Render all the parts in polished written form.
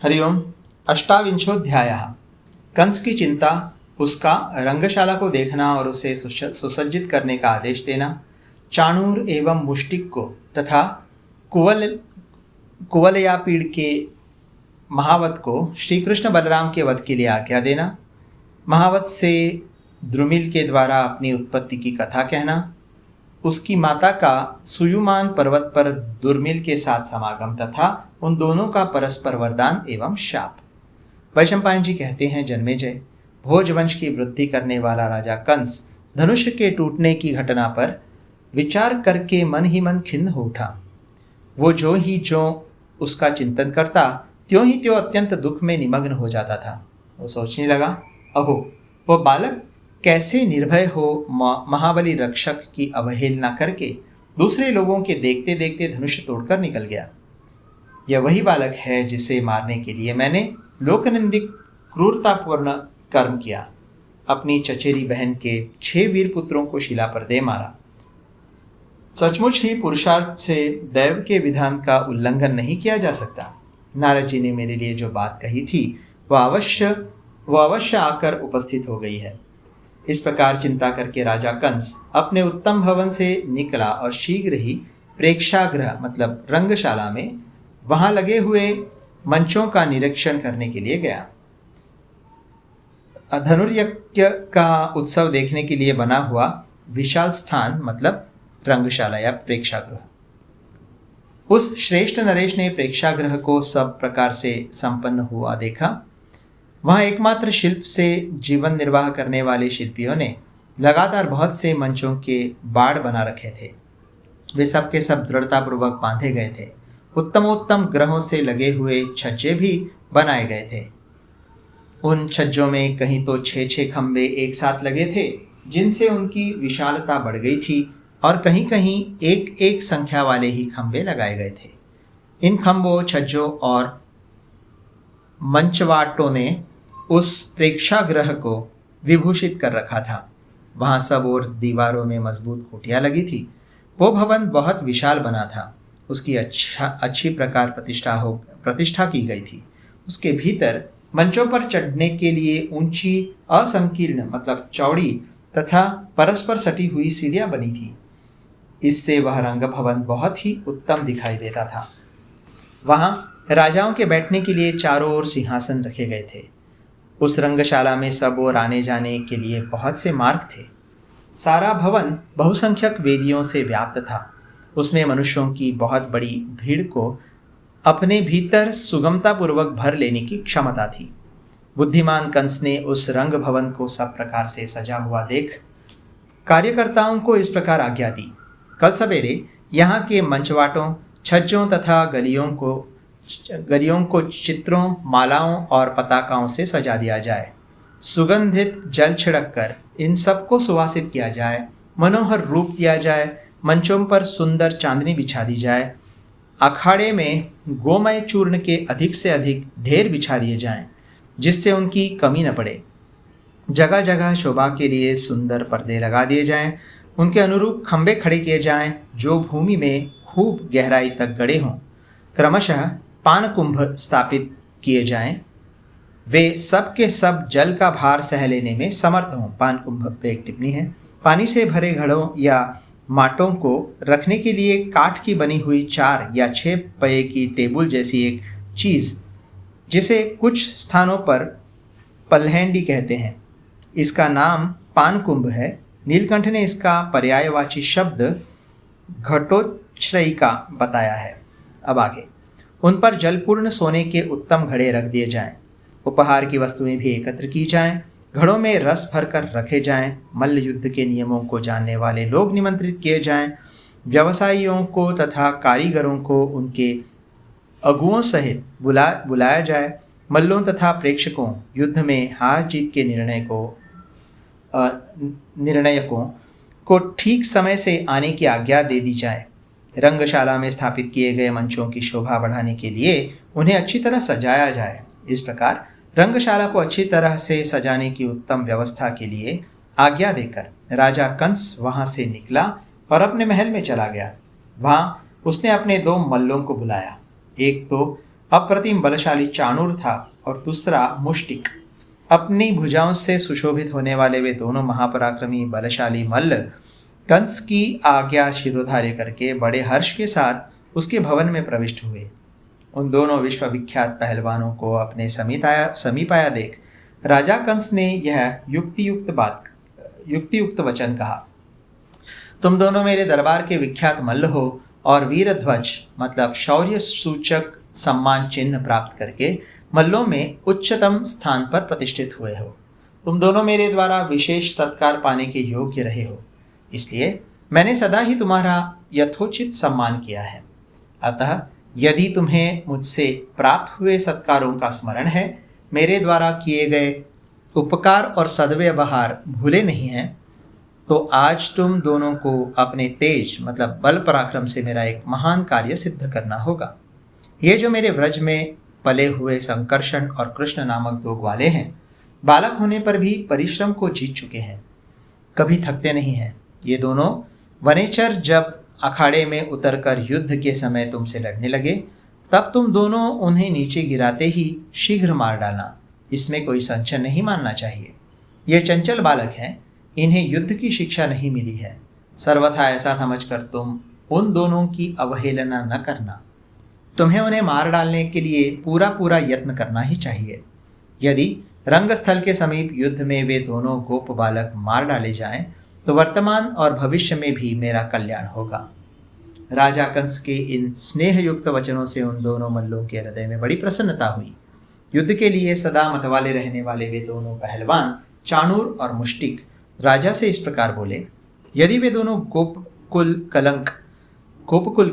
हरिओम। अष्टाविंशोऽध्यायः। कंस की चिंता, उसका रंगशाला को देखना और उसे सुसज्जित करने का आदेश देना, चाणूर एवं मुष्टिक को तथा कुवलयापीड़ के महावत को श्री कृष्ण बलराम के वध के लिए आज्ञा देना, महावत से द्रुमिल के द्वारा अपनी उत्पत्ति की कथा कहना, उसकी माता का सुयुमान पर्वत पर दुर्मिल के साथ समागम तथा उन दोनों का परस्पर वरदान एवं शाप। वैशंपायन जी कहते हैं, जन्मेजय, भोजवंश की वृद्धि करने वाला राजा कंस धनुष के टूटने की घटना पर विचार करके मन ही मन खिन्न हो उठा। वो जो उसका चिंतन करता त्यों ही त्यों अत्यंत दुख में निमग्न हो जाता था। वो सोचने लगा, अहो, वो बालक कैसे निर्भय हो महाबली रक्षक की अवहेलना करके दूसरे लोगों के देखते देखते धनुष तोड़कर निकल गया। यह वही बालक है जिसे मारने के लिए मैंने लोकनिंदिक क्रूरतापूर्ण कर्म किया, अपनी चचेरी बहन के 6 वीर पुत्रों को शिला पर दे मारा। सचमुच ही पुरुषार्थ से दैव के विधान का उल्लंघन नहीं किया जा सकता। नारद जी ने मेरे लिए जो बात कही थी वह अवश्य आकर उपस्थित हो गई है। इस प्रकार चिंता करके राजा कंस अपने उत्तम भवन से निकला और शीघ्र ही प्रेक्षागृह मतलब रंगशाला में वहां लगे हुए मंचों का निरीक्षण करने के लिए गया। धनुर्यज्ञ का उत्सव देखने के लिए बना हुआ विशाल स्थान मतलब रंगशाला या प्रेक्षागृह। उस श्रेष्ठ नरेश ने प्रेक्षागृह को सब प्रकार से संपन्न हुआ देखा। वहां एकमात्र शिल्प से जीवन निर्वाह करने वाले शिल्पियों ने लगातार बहुत से मंचों के बाड़ बना रखे थे। वे सब के सब दृढ़तापूर्वक बांधे गए थे। उत्तमोत्तम ग्रहों से लगे हुए छज्जे भी बनाए गए थे। उन छज्जों में कहीं तो 6-6 खंबे एक साथ लगे थे, जिनसे उनकी विशालता बढ़ गई थी, और कहीं कहीं एक एक संख्या वाले ही खंबे लगाए गए थे। इन खंबों, छज्जों और मंचवाटों ने उस प्रेक्षागृह को विभूषित कर रखा था। वहां सब और दीवारों में मजबूत खूंटियां लगी थी। वो भवन बहुत विशाल बना था। उसकी अच्छी प्रकार प्रतिष्ठा की गई थी। उसके भीतर मंचों पर चढ़ने के लिए ऊंची असंकीर्ण मतलब चौड़ी तथा परस्पर सटी हुई सीढ़ियां बनी थी। इससे वह रंग भवन बहुत ही उत्तम दिखाई देता था। वहां राजाओं के बैठने के लिए चारों ओर सिंहासन रखे गए थे। उस रंगशाला में सब ओर आने जाने के लिए बहुत से मार्ग थे। सारा भवन बहुसंख्यक वेदियों से व्याप्त था। उसमें मनुष्यों की बहुत बड़ी भीड़ को अपने भीतर सुगमतापूर्वक भर लेने की क्षमता थी। बुद्धिमान कंस ने उस रंग भवन को सब प्रकार से सजा हुआ देख कार्यकर्ताओं को इस प्रकार आज्ञा दी, कल सवेरे यहाँ के मंचवाटों, छज्जों तथा गलियों को चित्रों, मालाओं और पताकाओं से सजा दिया जाए। सुगंधित जल छिड़क कर इन सबको सुवासित किया जाए। मनोहर रूप दिया जाए। मंचों पर सुंदर चांदनी बिछा दी जाए। अखाड़े में गोमय चूर्ण के अधिक से अधिक ढेर बिछा दिए जाएं, जिससे उनकी कमी न पड़े। जगह जगह शोभा के लिए सुंदर पर्दे लगा दिए जाएं। उनके अनुरूप खंबे खड़े किए जाएं, जो भूमि में खूब गहराई तक गड़े हों। क्रमशः पान कुंभ स्थापित किए जाएं। वे सब के सब जल का भार सह लेने में समर्थ हों। पान कुंभ पे एक टिप्पणी है। पानी से भरे घड़ों या माटों को रखने के लिए काठ की बनी हुई 4 या 6 पहिए की टेबल जैसी एक चीज़, जिसे कुछ स्थानों पर पल्हेंडी कहते हैं, इसका नाम पान कुंभ है। नीलकंठ ने इसका पर्यायवाची शब्द घटोच्छ्रयिका बताया है। अब आगे, उन पर जलपूर्ण सोने के उत्तम घड़े रख दिए जाएं। उपहार की वस्तुएं भी एकत्र की जाएं। घड़ों में रस भरकर रखे जाएं। मल्ल युद्ध के नियमों को जानने वाले लोग निमंत्रित किए जाएं। व्यवसायियों को तथा कारीगरों को उनके अगुओं सहित बुलाया जाए। मल्लों तथा प्रेक्षकों, युद्ध में हार जीत के निर्णयकों को ठीक समय से आने की आज्ञा दे दी जाए। रंगशाला में स्थापित किए गए मंचों की शोभा बढ़ाने के लिए उन्हें अच्छी तरह सजाया जाए। इस प्रकार रंगशाला को अच्छी तरह से सजाने की उत्तम व्यवस्था के लिए आज्ञा देकर राजा कंस वहां से निकला और अपने महल में चला गया। वहां उसने अपने 2 मल्लों को बुलाया। एक तो अप्रतिम बलशाली चाणूर था और दूसरा मुष्टिक। अपनी भुजाओं से सुशोभित होने वाले वे दोनों महापराक्रमी बलशाली मल्ल कंस की आज्ञा शिरोधार्य करके बड़े हर्ष के साथ उसके भवन में प्रविष्ट हुए। उन दोनों विश्वविख्यात पहलवानों को अपने समीप आया देख राजा कंस ने यह युक्तियुक्त वचन कहा, तुम दोनों मेरे दरबार के विख्यात मल्ल हो और वीरध्वज मतलब शौर्य सूचक सम्मान चिन्ह प्राप्त करके मल्लों में उच्चतम स्थान पर प्रतिष्ठित हुए हो। तुम दोनों मेरे द्वारा विशेष सत्कार पाने के योग्य रहे हो, इसलिए मैंने सदा ही तुम्हारा यथोचित सम्मान किया है। अतः यदि तुम्हें मुझसे प्राप्त हुए सत्कारों का स्मरण है, मेरे द्वारा किए गए उपकार और सद्व्यवहार भूले नहीं हैं, तो आज तुम दोनों को अपने तेज मतलब बल पराक्रम से मेरा एक महान कार्य सिद्ध करना होगा। ये जो मेरे व्रज में पले हुए संकर्षण और कृष्ण नामक दो ग्वाले हैं, बालक होने पर भी परिश्रम को जीत चुके हैं, कभी थकते नहीं हैं। ये दोनों वनेचर जब अखाड़े में उतरकर युद्ध के समय तुमसे लड़ने लगे, तब तुम दोनों उन्हें नीचे गिराते ही शीघ्र मार डालना, इसमें कोई संशय नहीं मानना चाहिए। ये चंचल बालक हैं, इन्हें युद्ध की शिक्षा नहीं मिली है। सर्वथा ऐसा समझकर तुम उन दोनों की अवहेलना न करना। तुम्हें उन्हें मार डालने के लिए पूरा यत्न करना ही चाहिए। यदि रंगस्थल के समीप युद्ध में वे दोनों गोप बालक मार डाले जाएं, तो वर्तमान और भविष्य में भी मेरा कल्याण होगा। राजा कंस के इन स्नेहयुक्त वचनों से उन दोनों मल्लों के हृदय में बड़ी प्रसन्नता हुई। युद्ध के लिए सदा मतवाले रहने वाले वे दोनों पहलवान चाणूर और मुष्टिक राजा से इस प्रकार बोले, यदि वे दोनों कोपकुल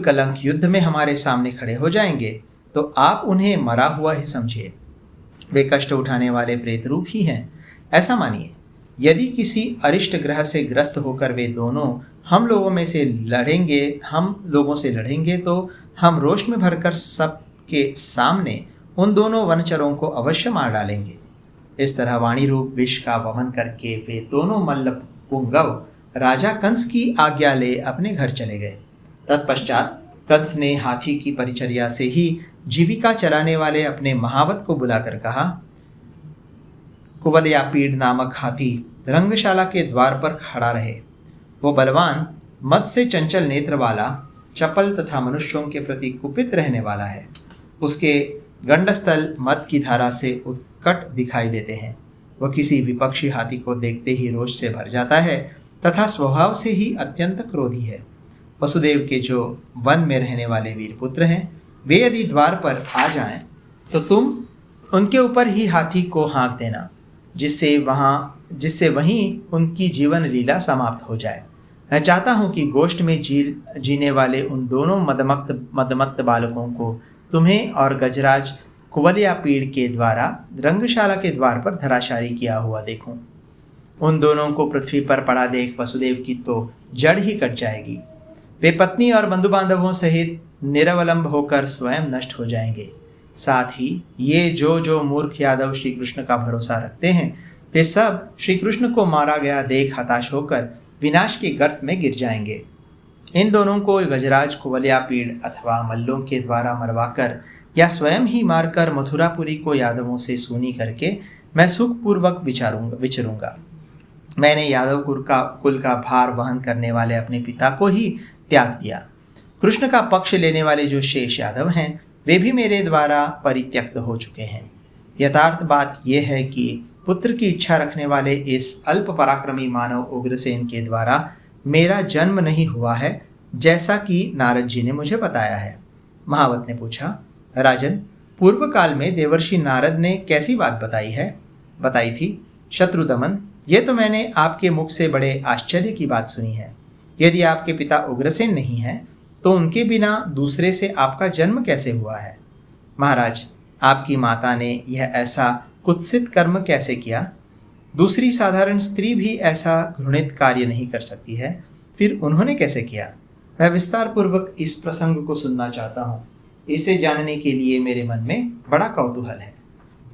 कलंक युद्ध में हमारे सामने खड़े हो जाएंगे, तो आप उन्हें मरा हुआ ही समझिए। वे कष्ट उठाने वाले प्रेत रूप ही हैं, ऐसा मानिए। यदि किसी अरिष्ट ग्रह से ग्रस्त होकर वे दोनों हम लोगों से लड़ेंगे तो हम रोष में भरकर सबके सामने उन दोनों वनचरों को अवश्य मार डालेंगे। इस तरह वाणी रूप विष का वमन करके वे दोनों मल्ल पुंगव राजा कंस की आज्ञा ले अपने घर चले गए। तत्पश्चात कंस ने हाथी की परिचर्या से ही जीविका चलाने वाले अपने महावत को बुलाकर कहा, कुवलयापीड़ नामक हाथी रंगशाला के द्वार पर खड़ा रहे। वो बलवान, मद से चंचल नेत्र वाला, चपल तथा मनुष्यों के प्रति कुपित रहने वाला है। उसके गंडस्थल मद की धारा से उत्कट दिखाई देते हैं। वह किसी विपक्षी हाथी को देखते ही रोष से भर जाता है तथा स्वभाव से ही अत्यंत क्रोधी है। वसुदेव के जो वन में रहने वाले वीर पुत्र हैं, वे यदि द्वार पर आ जाएं, तो तुम उनके ऊपर ही हाथी को हाँक देना, जिससे वहीं उनकी जीवन लीला समाप्त हो जाए। मैं चाहता हूँ कि गोष्ठ में जीने वाले उन दोनों मदमत्त बालकों को तुम्हें और गजराज कुवलयापीड़ के द्वारा रंगशाला के द्वार पर धराशायी किया हुआ देखूं। उन दोनों को पृथ्वी पर पड़ा देख वसुदेव की तो जड़ ही कट जाएगी। वे पत्नी और बंधु बांधवों सहित निरवलंब होकर स्वयं नष्ट हो जाएंगे। साथ ही ये जो मूर्ख यादव श्री कृष्ण का भरोसा रखते हैं, वे सब श्री कृष्ण को मारा गया देख हताश होकर विनाश के गर्त में गिर जाएंगे। इन दोनों को गजराज कुवलयापीड़ अथवा मल्लों के द्वारा मरवाकर या स्वयं ही मारकर मथुरापुरी को यादवों से सूनी करके मैं सुखपूर्वक विचरूंगा। मैंने यादव कुल का भार वहन करने वाले अपने पिता को ही त्याग दिया। कृष्ण का पक्ष लेने वाले जो शेष यादव हैं, वे भी मेरे द्वारा परित्यक्त हो चुके हैं। यथार्थ बात यह है कि पुत्र की इच्छा रखने वाले इस अल्प पराक्रमी मानव उग्रसेन के द्वारा मेरा जन्म नहीं हुआ है, जैसा कि नारद जी ने मुझे बताया है। महावत ने पूछा, राजन, पूर्व काल में देवर्षि नारद ने कैसी बात बताई थी? शत्रुदमन, ये तो मैंने आपके मुख से बड़े आश्चर्य की बात सुनी है। यदि आपके पिता उग्रसेन नहीं हैं, तो उनके बिना दूसरे से आपका जन्म कैसे हुआ है? महाराज, आपकी माता ने यह ऐसा कुत्सित कर्म कैसे किया? दूसरी साधारण स्त्री भी ऐसा घृणित कार्य नहीं कर सकती है, फिर उन्होंने कैसे किया? मैं विस्तार पूर्वक इस प्रसंग को सुनना चाहता हूँ। इसे जानने के लिए मेरे मन में बड़ा कौतूहल है।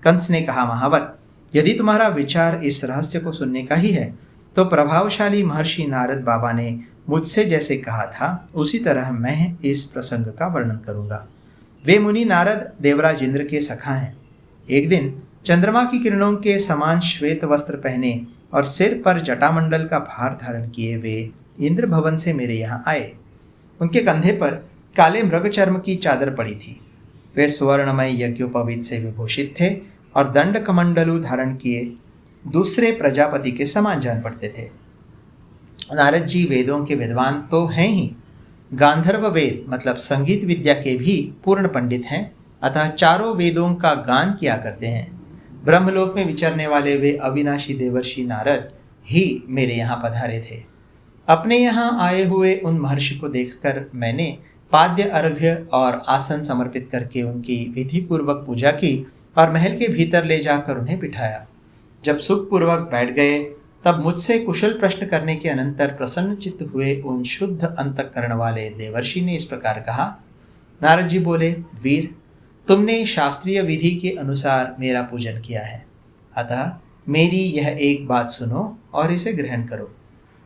कंस ने कहा, महावत, यदि तुम्हारा विचार इस रहस्य को सुनने का ही है, तो प्रभावशाली महर्षि नारद बाबा ने मुझसे जैसे कहा था, उसी तरह मैं इस प्रसंग का वर्णन करूंगा। वे मुनि नारद देवराज इंद्र के सखा हैं। एक दिन चंद्रमा की किरणों के समान श्वेत वस्त्र पहने और सिर पर जटामंडल का भार धारण किए वे इंद्र भवन से मेरे यहाँ आए। उनके कंधे पर काले मृग चर्म की चादर पड़ी थी। वे स्वर्णमय यज्ञोपवीत से विभूषित थे और दंड कमंडलु धारण किए दूसरे प्रजापति के समान जान पड़ते थे। नारद जी वेदों के विद्वान तो हैं ही, गांधर्व वेद मतलब संगीत विद्या के भी पूर्ण पंडित हैं, अतः चारों वेदों का गान किया करते हैं। ब्रह्मलोक में विचरने वाले वे अविनाशी देवर्षि नारद ही मेरे यहाँ पधारे थे। अपने यहाँ आए हुए उन महर्षि को देखकर मैंने पाद्य अर्घ्य और आसन समर्पित करके उनकी विधि पूर्वक पूजा की और महल के भीतर ले जाकर उन्हें बिठाया। जब सुखपूर्वक बैठ गए तब मुझसे कुशल प्रश्न करने के अनंतर प्रसन्नचित्त हुए उन शुद्ध अंतःकरण वाले देवर्षि ने इस प्रकार कहा। नारद जी बोले, वीर, तुमने शास्त्रीय विधि के अनुसार मेरा पूजन किया है, अतः मेरी यह एक बात सुनो और इसे ग्रहण करो।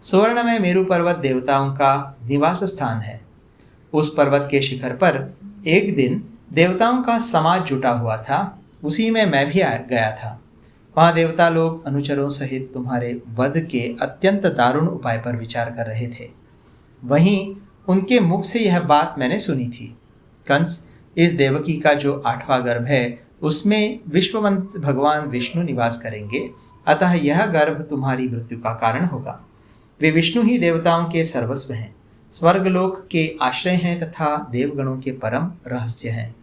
स्वर्ण में मेरु पर्वत देवताओं का निवास स्थान है। उस पर्वत के शिखर पर एक दिन देवताओं का समाज जुटा हुआ था, उसी में मैं भी गया था। वहाँ देवता लोग अनुचरों सहित तुम्हारे वध के अत्यंत दारुण उपाय पर विचार कर रहे थे। वहीं उनके मुख से यह बात मैंने सुनी थी। कंस, इस देवकी का जो 8वां गर्भ है उसमें विश्ववंत भगवान विष्णु निवास करेंगे, अतः यह गर्भ तुम्हारी मृत्यु का कारण होगा। वे विष्णु ही देवताओं के सर्वस्व हैं, स्वर्गलोक के आश्रय हैं तथा देवगणों के परम रहस्य हैं।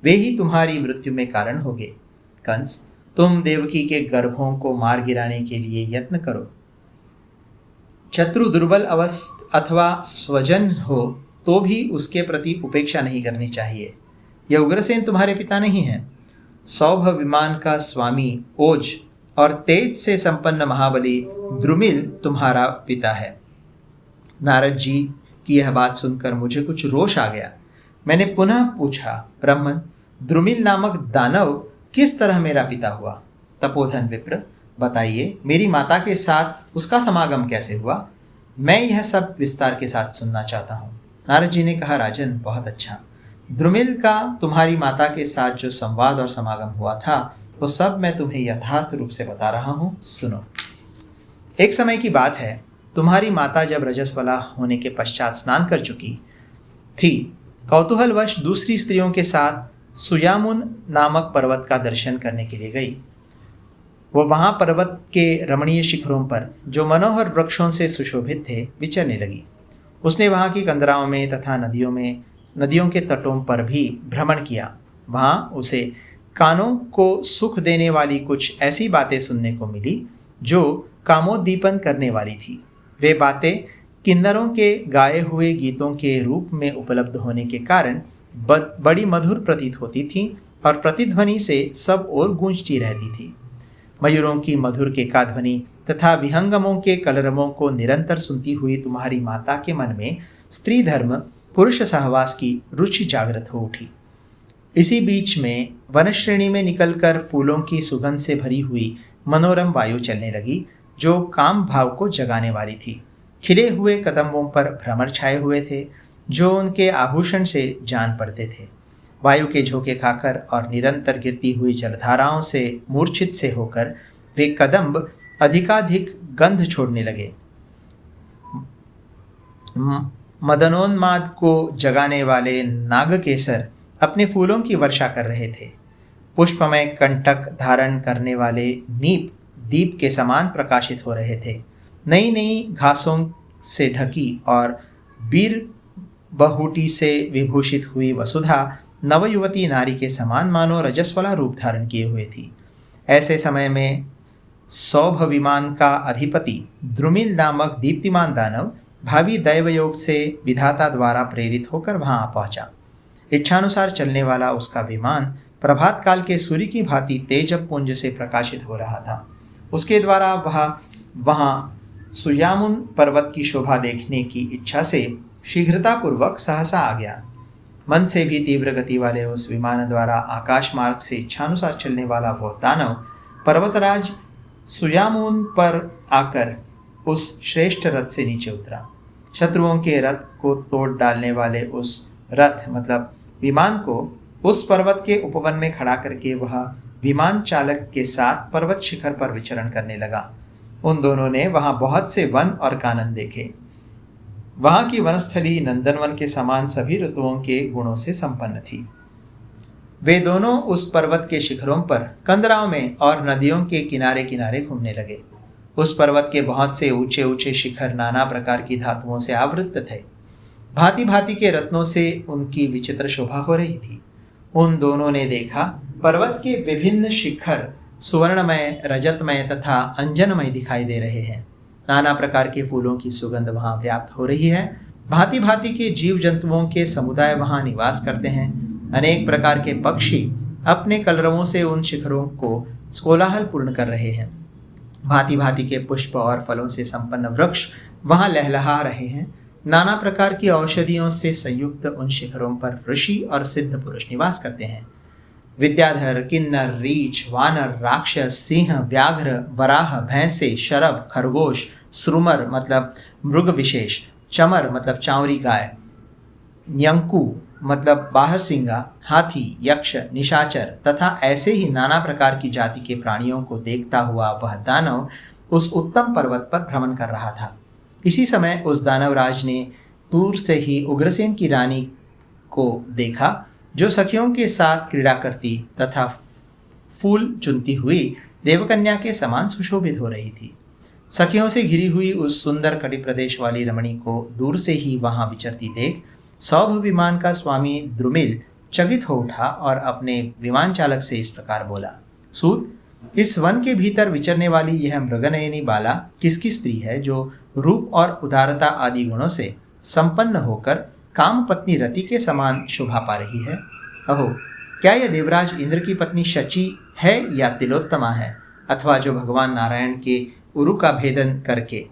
वे ही तुम्हारी मृत्यु में कारण होंगे। कंस, तुम देवकी के गर्भों को मार गिराने के लिए यत्न करो। शत्रु दुर्बल अथवा स्वजन हो तो भी उसके प्रति उपेक्षा नहीं करनी चाहिए। यह उग्रसेन तुम्हारे पिता नहीं है। सौभ विमान का स्वामी ओज और तेज से संपन्न महाबली द्रुमिल तुम्हारा पिता है। नारद जी की यह बात सुनकर मुझे कुछ रोष आ गया। मैंने पुनः पूछा, ब्राह्मण, द्रुमिल नामक दानव किस तरह मेरा पिता हुआ? तपोधन विप्र, बताइए, मेरी माता के साथ उसका समागम कैसे हुआ? मैं यह सब विस्तार के साथ सुनना चाहता हूँ। नारद जी ने कहा, राजन, बहुत अच्छा। द्रुमिल का तुम्हारी माता के साथ जो संवाद और समागम हुआ था वो सब मैं तुम्हें यथार्थ रूप से बता रहा हूँ, सुनो। एक समय की बात है, तुम्हारी माता जब रजस्वला होने के पश्चात स्नान कर चुकी थी, कौतूहलवश दूसरी स्त्रियों के साथ सुयामुन नामक पर्वत का दर्शन करने के लिए गई। वो वहाँ पर्वत के रमणीय शिखरों पर, जो मनोहर वृक्षों से सुशोभित थे, विचरने लगी। उसने वहाँ की कंदराओं में तथा नदियों के तटों पर भी भ्रमण किया। वहाँ उसे कानों को सुख देने वाली कुछ ऐसी बातें सुनने को मिली जो कामोद्दीपन करने वाली थी। वे बातें किन्नरों के गाए हुए गीतों के रूप में उपलब्ध होने के कारण बड़ी मधुर प्रतीत होती थीं और प्रतिध्वनि से सब ओर गूंजती रहती थी। मयूरों की मधुर केकाध्वनि तथा विहंगमों के कलरवों को निरंतर सुनती हुई तुम्हारी माता के मन में स्त्री धर्म, पुरुष सहवास की रुचि जागृत हो उठी। इसी बीच में वनश्रेणी में निकलकर फूलों की सुगंध से भरी हुई मनोरम वायु चलने लगी, जो काम भाव को जगाने वाली थी। खिले हुए कदम्बों पर भ्रमर छाए हुए थे, जो उनके आभूषण से जान पड़ते थे। वायु के झोंके खाकर और निरंतर गिरती हुई जलधाराओं से मूर्छित से होकर वे कदम्ब अधिकाधिक गंध छोड़ने लगे। मदनोन्माद को जगाने वाले नागकेसर अपने फूलों की वर्षा कर रहे थे। पुष्पमय कंटक धारण करने वाले नीप दीप के समान प्रकाशित हो रहे थे। नई नई घासों से ढकी और बीर बहुटी से विभूषित हुई वसुधा नवयुवती नारी के समान मानो रजस्वला रूप धारण किए हुए थी। ऐसे समय में सौभ विमान का अधिपति द्रुमिल नामक दीप्तिमान दानव भावी दैवयोग से विधाता द्वारा प्रेरित होकर वहां पहुंचा। इच्छानुसार चलने वाला उसका विमान प्रभात काल के सूर्य की भांति तेजपुंज से प्रकाशित हो रहा था। उसके द्वारा वहां सुयामुन पर्वत की शोभा देखने की इच्छा से शीघ्रतापूर्वक सहसा आ गया। मन से भी तीव्र गति वाले उस विमान द्वारा आकाश मार्ग से इच्छानुसार चलने वाला वह दानव पर्वतराज सुयामुन पर आकर उस श्रेष्ठ रथ से नीचे उतरा। शत्रुओं के रथ को तोड़ डालने वाले उस रथ मतलब विमान को उस पर्वत के उपवन में खड़ा करके वह विमान चालक के साथ पर्वत शिखर पर विचरण करने लगा। उन दोनों ने वहां बहुत से वन और कानन देखे। वहां की वनस्थली नंदनवन के समान सभी ऋतुओं के गुणों से संपन्न थी। वे दोनों उस पर्वत के शिखरों पर, कंदराओं में और नदियों के किनारे किनारे घूमने लगे। उस पर्वत के बहुत से ऊंचे ऊंचे शिखर नाना प्रकार की धातुओं से आवृत थे। भांति भांति के रत्नों से उनकी विचित्र शोभा हो रही थी। उन दोनों ने देखा, पर्वत के विभिन्न शिखर सुवर्णमय, रजतमय तथा अंजनमय दिखाई दे रहे हैं। नाना प्रकार के फूलों की सुगंध वहां व्याप्त हो रही है। भांति भांति के जीव जंतुओं के समुदाय वहां निवास करते हैं। अनेक प्रकार के पक्षी अपने कलरवों से उन शिखरों को कोलाहल पूर्ण कर रहे हैं। भांति भांति के पुष्प और फलों से संपन्न वृक्ष वहां लहलहा रहे हैं। नाना प्रकार की औषधियों से संयुक्त उन शिखरों पर ऋषि और सिद्ध पुरुष निवास करते हैं। विद्याधर, किन्नर, रीछ, वानर, राक्षस, सिंह, व्याघ्र, वराह, भैंसे, शरभ, खरगोश, श्रुमर मतलब मृग विशेष, चमर मतलब चांवरी गाय, यंकू मतलब बाहरसिंगा, हाथी, यक्ष, निशाचर तथा ऐसे ही नाना प्रकार की जाति के प्राणियों को देखता हुआ वह दानव उस उत्तम पर्वत पर भ्रमण कर रहा था। इसी समय उस दानवराज ने दूर से ही उग्रसेन की रानी को देखा, जो सखियों के साथ क्रीड़ा करती तथा फूल चुनती हुई देवकन्या के समान सुशोभित हो रही थी। सखियों से घिरी हुई उस सुंदर कटि प्रदेश वाली रमणी को दूर से ही वहां विचरती देख सौभ विमान का स्वामी द्रुमिल चकित हो उठा और अपने विमान चालक से इस प्रकार बोला, सूत, इस वन के भीतर विचरने वाली यह मृगनयनी बाला किसकी स्त्री है, जो रूप और उदारता आदि गुणों से संपन्न होकर काम पत्नी रति के समान शोभा पा रही है? अहो, क्या यह देवराज इंद्र की पत्नी शची है या तिलोत्तमा है, अथवा जो भगवान नारायण के उरु का भेदन करके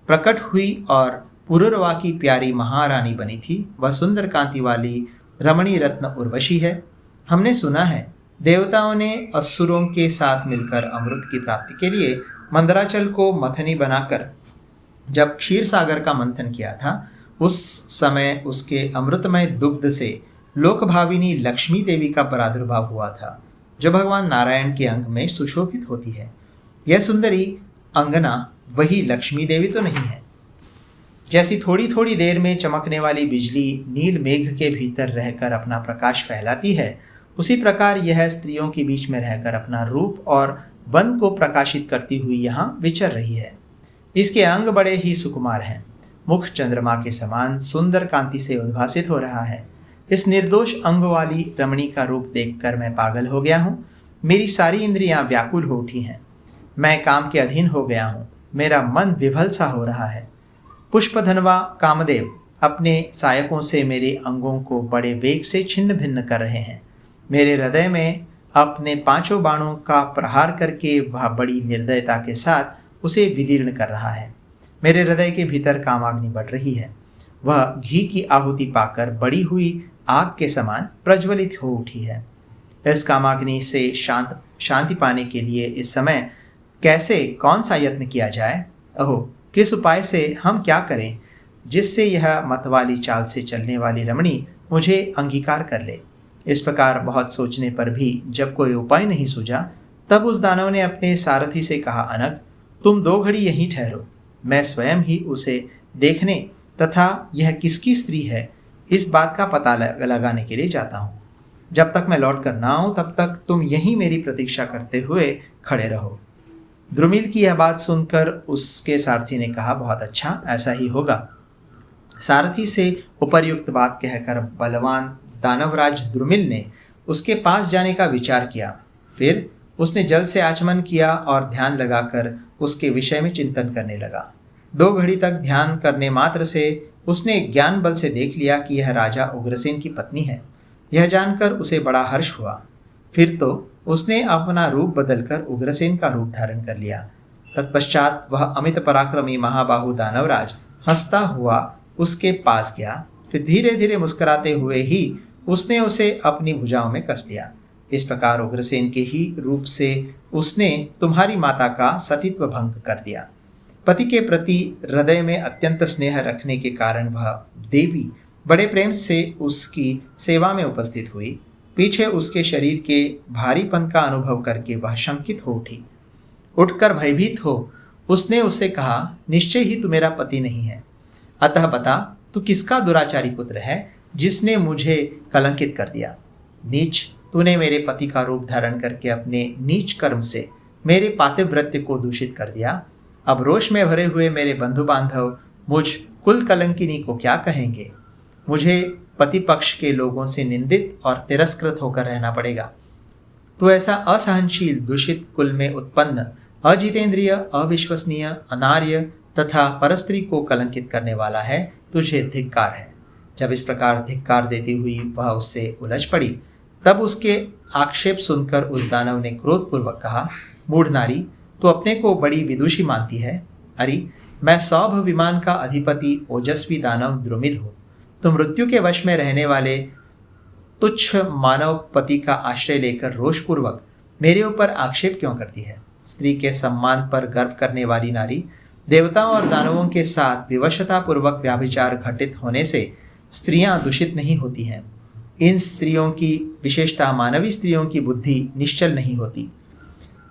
प्रकट हुई और पुरुरवा की प्यारी महारानी बनी थी, वह सुंदर कांति वाली रमणी रत्न उर्वशी है? हमने सुना है देवताओं ने असुरों के साथ मिलकर अमृत की प्राप्ति के लिए मंदराचल को मथनी बनाकर जब क्षीर सागर का मंथन किया था, उस समय उसके अमृतमय दुग्ध से लोकभाविनी लक्ष्मी देवी का प्रादुर्भाव हुआ था, जो भगवान नारायण के अंग में सुशोभित होती है। यह सुंदरी अंगना वही लक्ष्मी देवी तो नहीं है? जैसी थोड़ी थोड़ी देर में चमकने वाली बिजली नील मेघ के भीतर रहकर अपना प्रकाश फैलाती है, उसी प्रकार यह स्त्रियों के बीच में रहकर अपना रूप और वन को प्रकाशित करती हुई यहाँ विचर रही है। इसके अंग बड़े ही सुकुमार हैं, मुख चंद्रमा के समान सुंदर कांति से उद्भासित हो रहा है। इस निर्दोष अंग वाली रमणी का रूप देखकर मैं पागल हो गया हूँ। मेरी सारी इंद्रियां व्याकुल हो उठी हैं। मैं काम के अधीन हो गया हूँ। मेरा मन विभल सा हो रहा है। पुष्पधनवा कामदेव अपने सायकों से मेरे अंगों को बड़े वेग से छिन्न भिन्न कर रहे हैं। मेरे हृदय में अपने पांचों बाणों का प्रहार करके वह बड़ी निर्दयता के साथ उसे विदीर्ण कर रहा है। मेरे हृदय के भीतर कामाग्नि बढ़ रही है। वह घी की आहुति पाकर बड़ी हुई आग के समान प्रज्वलित हो उठी है। इस कामाग्नि से शांति पाने के लिए इस समय कैसे कौन सा यत्न किया जाए? अहो, किस उपाय से हम क्या करें जिससे यह मतवाली चाल से चलने वाली रमणी मुझे अंगीकार कर ले? इस प्रकार बहुत सोचने पर भी जब कोई उपाय नहीं सूझा, तब उस दानव ने अपने सारथी से कहा, अनग, तुम 2 घड़ी यहीं ठहरो। मैं स्वयं ही उसे देखने तथा यह किसकी स्त्री है इस बात का पता लगाने के लिए जाता हूँ। जब तक मैं लौट कर ना आऊँ तब तक तुम यहीं मेरी प्रतीक्षा करते हुए खड़े रहो। द्रुमिल की यह बात सुनकर उसके सारथी ने कहा, बहुत अच्छा, ऐसा ही होगा। सारथी से उपर्युक्त बात कहकर बलवान दानवराज द्रुमिल ने उसके पास जाने का विचार किया। फिर उसने जल से आचमन किया और ध्यान लगाकर उसके विषय में चिंतन करने लगा। 2 घड़ी तक ध्यान करने मात्र से उसने ज्ञान बल से देख लिया कि यह राजा उग्रसेन की पत्नी है। यह जानकर उसे बड़ा हर्ष हुआ। फिर तो उसने अपना रूप बदलकर उग्रसेन का रूप धारण कर लिया। तत्पश्चात वह अमित पराक्रमी महाबाहु दानवराज हंसता हुआ उसके पास गया। फिर धीरे धीरे मुस्कुराते हुए ही उसने उसे अपनी भुजाओं में कस लिया। इस प्रकार उग्रसेन के ही रूप से उसने तुम्हारी माता का सतीत्व भंग कर दिया। पति के प्रति हृदय में अत्यंत स्नेह रखने के कारण वह देवी बड़े प्रेम से उसकी सेवा में उपस्थित हुई। पीछे उसके शरीर के भारीपन का अनुभव करके वह शंकित हो उठी। उठकर भयभीत हो उसने उससे कहा, निश्चय ही तू मेरा पति नहीं है, अतः बता तू किसका दुराचारी पुत्र है जिसने मुझे कलंकित कर दिया। नीच, तूने मेरे पति का रूप धारण करके अपने नीच कर्म से मेरे पातिव्रत्य को दूषित कर दिया। अब रोष में भरे हुए मेरे बंधु बांधव मुझ कुल कलंकिनी को क्या कहेंगे। मुझे पति पक्ष के लोगों से निंदित और तिरस्कृत होकर रहना पड़ेगा। तो ऐसा असहनशील दूषित कुल में उत्पन्न अजितेंद्रिय, अविश्वसनीय, अनार्य तथा परस्त्री को कलंकित करने वाला है, तुझे धिक्कार है। जब इस प्रकार धिक्कार देती हुई वह उससे उलझ पड़ी, तब उसके आक्षेप सुनकर उस दानव ने क्रोधपूर्वक कहा, मूढ़ नारी, तू अपने को बड़ी विदुषी मानती है। अरे, मैं सौभ विमान का अधिपति ओजस्वी दानव द्रुमिल हूँ। तुम मृत्यु के वश में रहने वाले तुच्छ मानव पति का आश्रय लेकर रोषपूर्वक मेरे ऊपर आक्षेप क्यों करती है। स्त्री के सम्मान पर गर्व करने वाली नारी देवताओं और दानवों के साथ विवशतापूर्वक व्याभिचार घटित होने से स्त्रियां दूषित नहीं होती हैं। इन स्त्रियों की विशेषता मानवी स्त्रियों की बुद्धि निश्चल नहीं होती।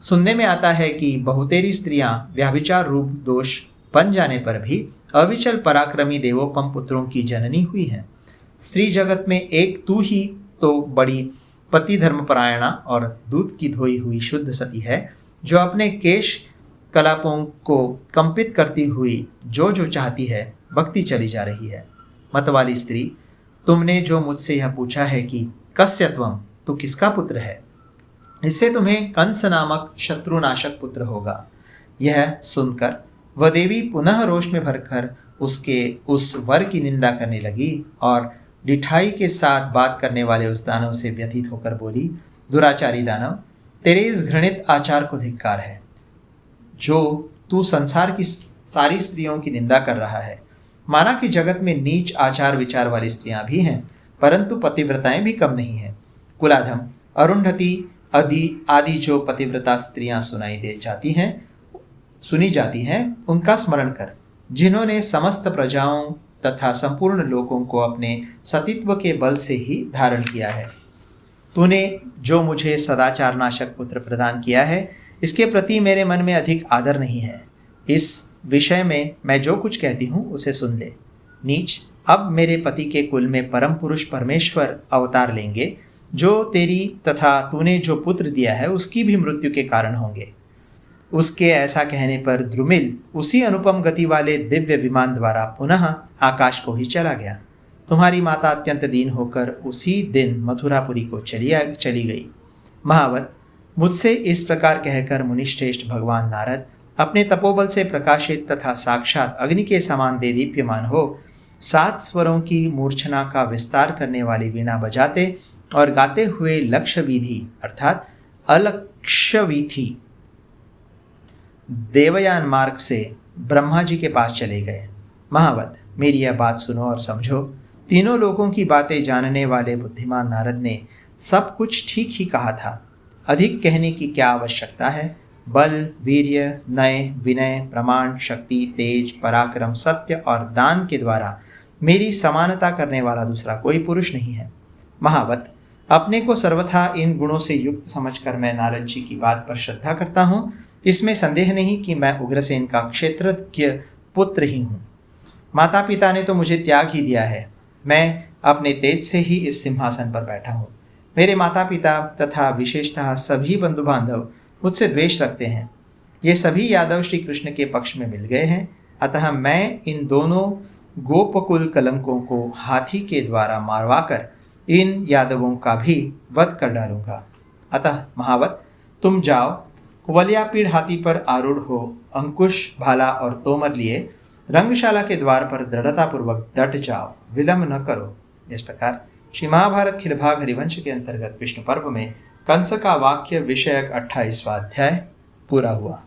सुनने में आता है कि बहुतेरी स्त्रियां व्याभिचार रूप दोष बन जाने पर भी अविचल पराक्रमी देवोपम पुत्रों की जननी हुई हैं। स्त्री जगत में एक तू ही तो बड़ी पति धर्मपरायणा और दूध की धोई हुई शुद्ध सती है, जो अपने केश कलापों को कंपित करती हुई जो जो चाहती है बकती चली जा रही है। मतवाली स्त्री, तुमने जो मुझसे यह पूछा है कि कस्य त्वम, तू किसका पुत्र है, इससे तुम्हें कंस नामक शत्रुनाशक पुत्र होगा। यह सुनकर वह देवी पुनः रोष में भरकर उसके उस वर की निंदा करने लगी और डिठाई के साथ बात करने वाले उस दानव से व्यथित होकर बोली, दुराचारी दानव, तेरे इस घृणित आचार को धिक्कार है, जो तू संसार की सारी स्त्रियों की निंदा कर रहा है। माना कि जगत में नीच आचार विचार वाली स्त्रियां भी हैं, परंतु पतिव्रताएं भी कम नहीं हैं। कुलाधम, अरुंधति आदि जो पतिव्रता स्त्रियां सुनी जाती हैं, उनका स्मरण कर, जिन्होंने समस्त प्रजाओं तथा संपूर्ण लोगों को अपने सतीत्व के बल से ही धारण किया है। तूने जो मुझे सदाचार नाशक पुत्र प्रदान किया है, इसके प्रति मेरे मन में अधिक आदर नहीं है। इस विषय में मैं जो कुछ कहती हूँ उसे सुन ले। नीच, अब मेरे पति के कुल में परम पुरुष परमेश्वर अवतार लेंगे, जो तेरी तथा तूने जो पुत्र दिया है उसकी भी मृत्यु के कारण होंगे। उसके ऐसा कहने पर द्रुमिल उसी अनुपम गति वाले दिव्य विमान द्वारा पुनः आकाश को ही चला गया। तुम्हारी माता अत्यंत दीन होकर उसी दिन मथुरापुरी को चली गई। महावत, मुझसे इस प्रकार कहकर मुनिश्रेष्ठ भगवान नारद अपने तपोबल से प्रकाशित तथा साक्षात अग्नि के समान देदीप्यमान हो 7 स्वरों की मूर्छना का विस्तार करने वाली वीणा बजाते और गाते हुए लक्ष्य विधि अर्थात अलक्ष्य वीथी देवयान मार्ग से ब्रह्मा जी के पास चले गए। महावत, मेरी यह बात सुनो और समझो। तीनों लोगों की बातें जानने वाले बुद्धिमान नारद ने सब कुछ ठीक ही कहा था। अधिक कहने की क्या आवश्यकता है। बल, वीर्य, नय, विनय, प्रमाण, शक्ति, तेज, पराक्रम, सत्य और दान के द्वारा मेरी समानता करने वाला दूसरा कोई पुरुष नहीं है। महावत, अपने को सर्वथा इन गुणों से युक्त समझकर मैं नारद जी की बात पर श्रद्धा करता हूँ। इसमें संदेह नहीं कि मैं उग्रसेन का क्षेत्रज्ञ पुत्र ही हूँ। माता पिता ने तो मुझे त्याग ही दिया है, मैं अपने तेज से ही इस सिंहासन पर बैठा हूँ। मेरे माता पिता तथा विशेषतः सभी बंधु बांधव मुझसे द्वेष रखते हैं। ये सभी यादव श्री कृष्ण के पक्ष में मिल गए हैं, अतः मैं इन दोनों गोपकुल कलंकों को हाथी के द्वारा मारवाकर इन यादवों का भी वध कर डालूंगा। अतः महावत, तुम जाओ, कुवलियापीड़ हाथी पर आरूढ़ हो, अंकुश, भाला और तोमर लिए रंगशाला के द्वार पर दृढ़तापूर्वक डट जाओ, विलंब न करो। इस प्रकार श्री महाभारत खिलभाग हरिवंश के अंतर्गत विष्णु पर्व में कंस का वाक्य विषयक 28वां अध्याय पूरा हुआ।